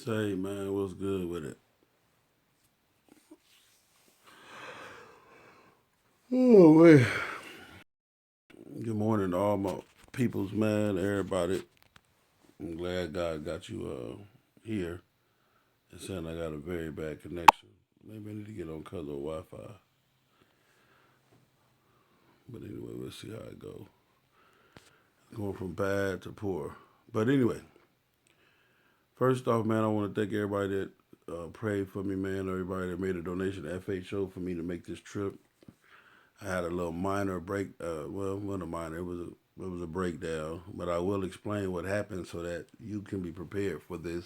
Say, man, what's good with it? Oh, man. Good morning to all my peoples, man, everybody. I'm glad God got you here. It sounds like I got a very bad connection. Maybe I need to get on color Wi-Fi. But anyway, we'll see how it goes. Going from bad to poor. But anyway, first off, man, I want to thank everybody that prayed for me, man. Everybody that made a donation to FHO for me to make this trip. I had a little minor break. Well, wasn't a minor. It was a breakdown, but I will explain what happened so that you can be prepared for this.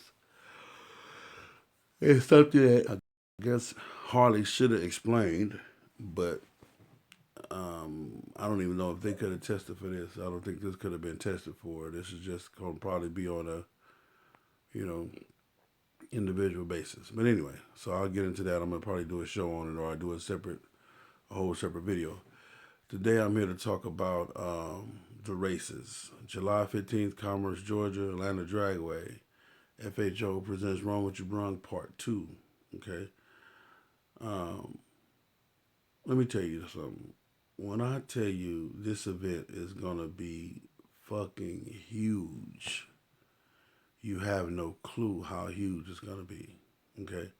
It's something that I guess Harley should have explained, but I don't even know if they could have tested for this. I don't think this could have been tested for. This is just going to probably be on a, you know, individual basis. But anyway, so I'll get into that. I'm gonna probably do a show on it, or I do a whole separate video. Today I'm here to talk about the races. July 15th, Commerce, Georgia, Atlanta Dragway. FHO presents Wrong With You Brung Part 2. Okay? Um, Let me tell you something. When I tell you this event is going to be fucking huge, you have no clue how huge it's going to be. Okay?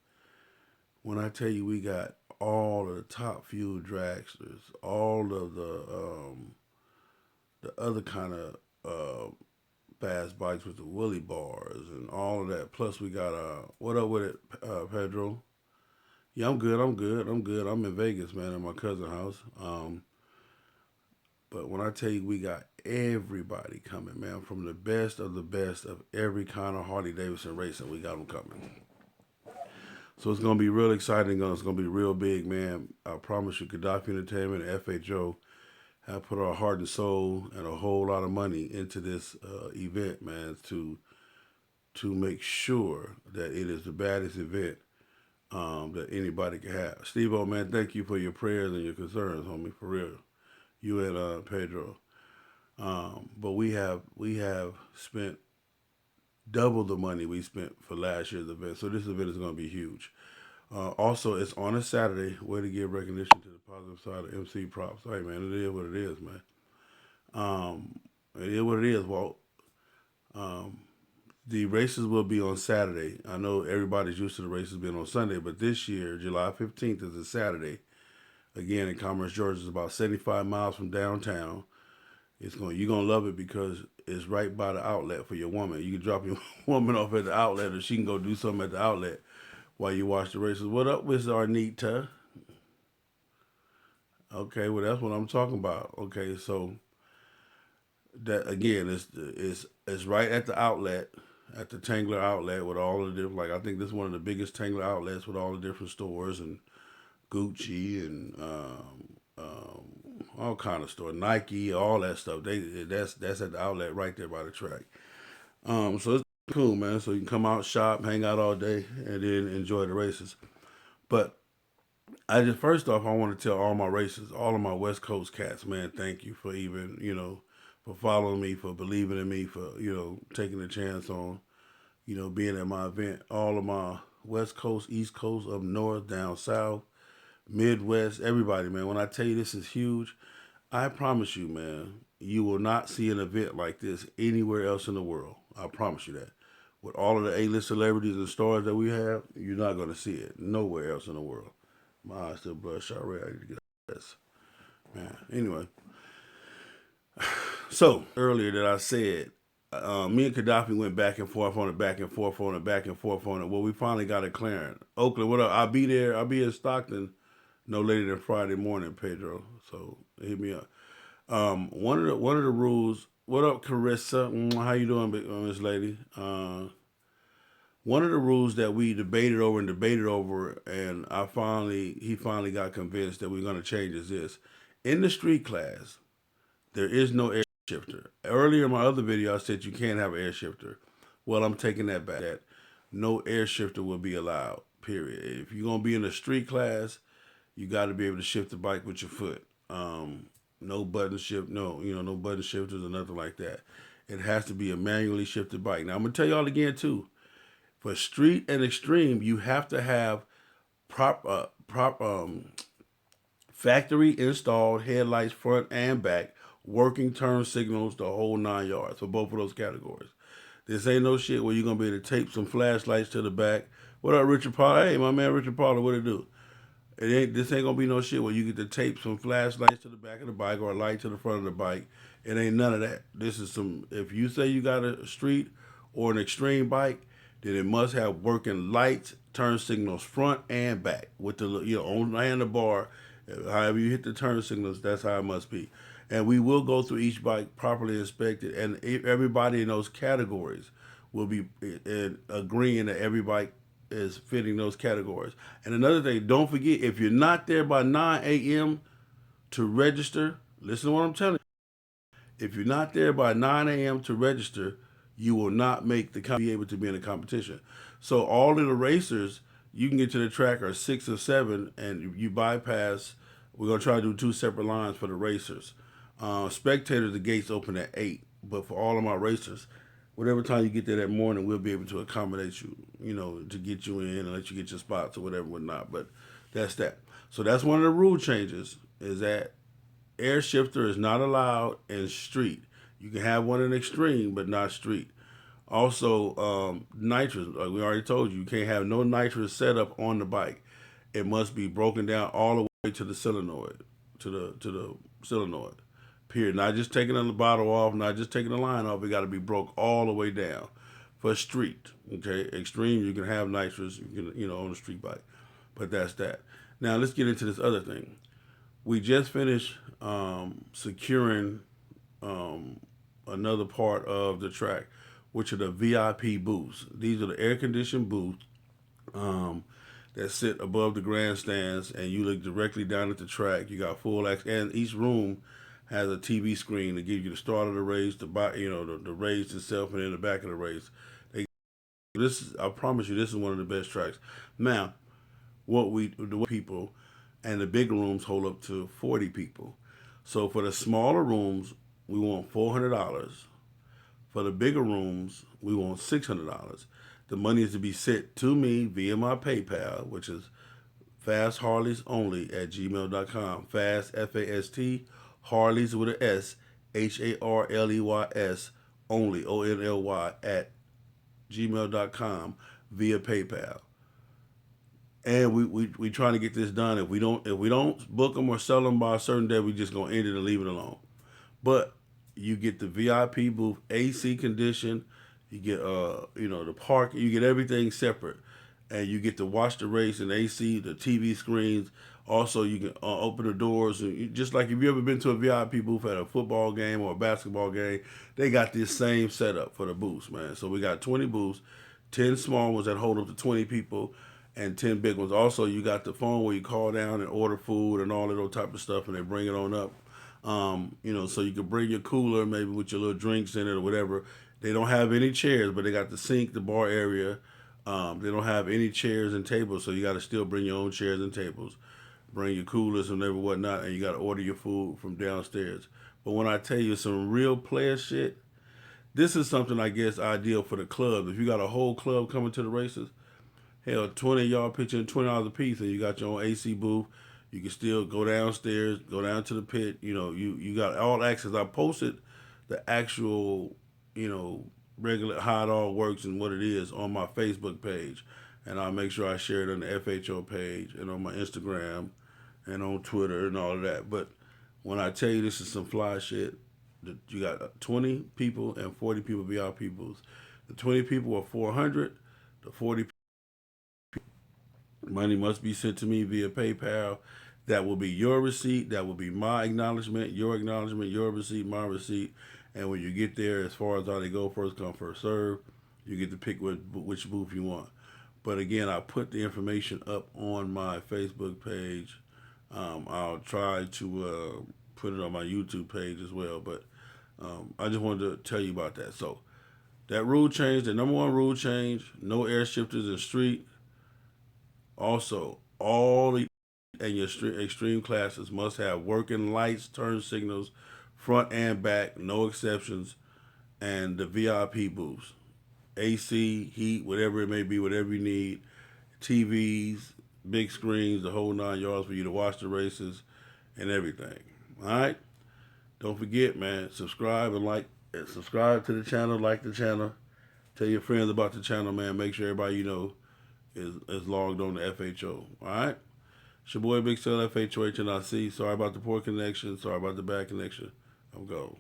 When I tell you we got all of the top fuel dragsters, all of the other kind of fast bikes with the Willy bars and all of that. Plus, we got what up with it, Pedro? Yeah, I'm good. I'm good. I'm good. I'm in Vegas, man, at my cousin's house. But when I tell you we got everybody coming, man, from the best of every kind of Harley Davidson racing, we got them coming. So it's gonna be real exciting. It's gonna be real big, man. I promise you, Gaddafi Entertainment, FHO, have put our heart and soul and a whole lot of money into this event, man, to make sure that it is the baddest event that anybody can have. Steve, oh man, thank you for your prayers and your concerns, homie, for real. You and Pedro. But we have spent double the money we spent for last year's event, so this event is going to be huge. Also, it's on a Saturday. Way to give recognition to the positive side of MC props. Hey man, it is what it is, man. It is what it is, Walt. Um, the races will be on Saturday. I know everybody's used to the races being on Sunday, but this year, July 15th is a Saturday. Again, in Commerce, Georgia, it's about 75 miles from downtown. You're gonna love it because it's right by the outlet for your woman. You can drop your woman off at the outlet, or she can go do something at the outlet while you watch the races. What up, Miss Arnita? Okay, well that's what I'm talking about. Okay, so that again, it's right at the outlet, at the Tangler outlet with all the different. Like I think this is one of the biggest Tangler outlets with all the different stores and Gucci and all kind of store, Nike, all that stuff. That's at the outlet right there by the track. So it's cool, man. So you can come out, shop, hang out all day, and then enjoy the races. But I just first off, I want to tell all my racers, all of my West Coast cats, man, thank you for even for following me, for believing in me, for taking a chance on being at my event. All of my West Coast, East Coast, up north, down south, Midwest, everybody, man. When I tell you this is huge, I promise you, man, you will not see an event like this anywhere else in the world. I promise you that. With all of the A-list celebrities and stars that we have, you're not going to see it nowhere else in the world. My eyes still bloodshot red. I need to get this. Man, anyway. So, earlier that I said, me and Gaddafi went back and forth on it, back and forth on it, back and forth on it. Well, we finally got it clearing. Oakland, what up? I'll be there. I'll be in Stockton no later than Friday morning, Pedro. So, hit me up. One of the rules. What up, Carissa? How you doing, Miss Lady? One of the rules that we debated over, and he finally got convinced that we're going to change is this: in the street class, there is no air shifter. Earlier in my other video, I said you can't have an air shifter. Well, I'm taking that back. That no air shifter will be allowed. Period. If you're gonna be in a street class, you got to be able to shift the bike with your foot. No button shift, no button shifters or nothing like that. It has to be a manually shifted bike. Now I'm gonna tell y'all again too. For street and extreme, you have to have prop factory installed headlights front and back, working turn signals, the whole 9 yards for both of those categories. This ain't no shit where you're gonna be able to tape some flashlights to the back. What up, Richard Pollard? Hey, my man, Richard Pollard, what it do? This ain't gonna be no shit where you get to tape some flashlights to the back of the bike or a light to the front of the bike. It ain't none of that. This is some. If you say you got a street or an extreme bike, then it must have working lights, turn signals front and back with the on the handlebar. However you hit the turn signals, that's how it must be. And we will go through each bike properly inspected, and everybody in those categories will be agreeing that every bike is fitting those categories. And another thing, don't forget, if you're not there by 9 a.m. to register, listen to what I'm telling you. If you're not there by 9 a.m. to register, you will not be able to be in the competition. So all of the racers, you can get to the track are 6 or 7, and you bypass. We're gonna try to do 2 separate lines for the racers. Spectators, the gates open at 8, but for all of my racers, whatever time you get there that morning, we'll be able to accommodate you, to get you in and let you get your spots or whatever, whatnot. But that's that. So that's one of the rule changes is that air shifter is not allowed in street. You can have one in extreme, but not street. Also, nitrous, like we already told you, you can't have no nitrous setup on the bike. It must be broken down all the way to the solenoid, to the solenoid. Period. Not just taking the bottle off, not just taking the line off. It got to be broke all the way down. For street, okay, extreme, you can have nitrous, on the street bike, but that's that. Now let's get into this other thing. We just finished securing another part of the track, which are the VIP booths. These are the air-conditioned booths that sit above the grandstands, and you look directly down at the track. You got full access, and each room has a TV screen to give you the start of the race, the race itself, and in the back of the race. I promise you, this is one of the best tracks. Now, the people and the big rooms hold up to 40 people. So for the smaller rooms, we want $400. For the bigger rooms, we want $600. The money is to be sent to me via my PayPal, which is fastharleysonly@gmail.com. Fast, F-A-S-T, Harleys with an S, Harleys, only, ONLY, at gmail.com via PayPal. And we trying to get this done. If we don't book them or sell them by a certain day, we just gonna end it and leave it alone. But you get the VIP booth, AC condition. You get the park. You get everything separate, and you get to watch the race in AC, the TV screens. Also, you can open the doors. And just like if you ever been to a VIP booth at a football game or a basketball game, they got this same setup for the booths, man. So we got 20 booths, 10 small ones that hold up to 20 people, and 10 big ones. Also, you got the phone where you call down and order food and all of those type of stuff, and they bring it on up. So you can bring your cooler maybe with your little drinks in it or whatever. They don't have any chairs, but they got the sink, the bar area. They don't have any chairs and tables, so you got to still bring your own chairs and tables. Bring your coolers and whatever, whatnot, and you got to order your food from downstairs. But when I tell you some real player shit, this is something I guess ideal for the club. If you got a whole club coming to the races, hell, 20 y'all pitching $20 a piece, and you got your own AC booth. You can still go downstairs, go down to the pit. You got all access. I posted the actual, regular how it all works and what it is on my Facebook page, and I'll make sure I share it on the FHO page and on my Instagram and on Twitter and all of that. But when I tell you this is some fly shit, you got 20 people and 40 people VIP booths. The 20 people are 400. The 40 money must be sent to me via PayPal. That will be your receipt. That will be my acknowledgement, your receipt, my receipt. And when you get there, as far as how they go, first come, first serve, you get to pick which booth you want. But again, I put the information up on my Facebook page. I'll try to put it on my YouTube page as well. But I just wanted to tell you about that. So that rule change, the number one rule change, no air shifters in street. Also, all the and your extreme classes must have working lights, turn signals, front and back, no exceptions, and the VIP booths. AC, heat, whatever it may be, whatever you need. TVs, big screens, the whole 9 yards for you to watch the races and everything. All right. Don't forget, man. Subscribe and like. Subscribe to the channel. Like the channel. Tell your friends about the channel, man. Make sure everybody you know is logged on to FHO. All right. It's your boy Big Cell FHOH and I see. Sorry about the poor connection. Sorry about the bad connection. I'm gone.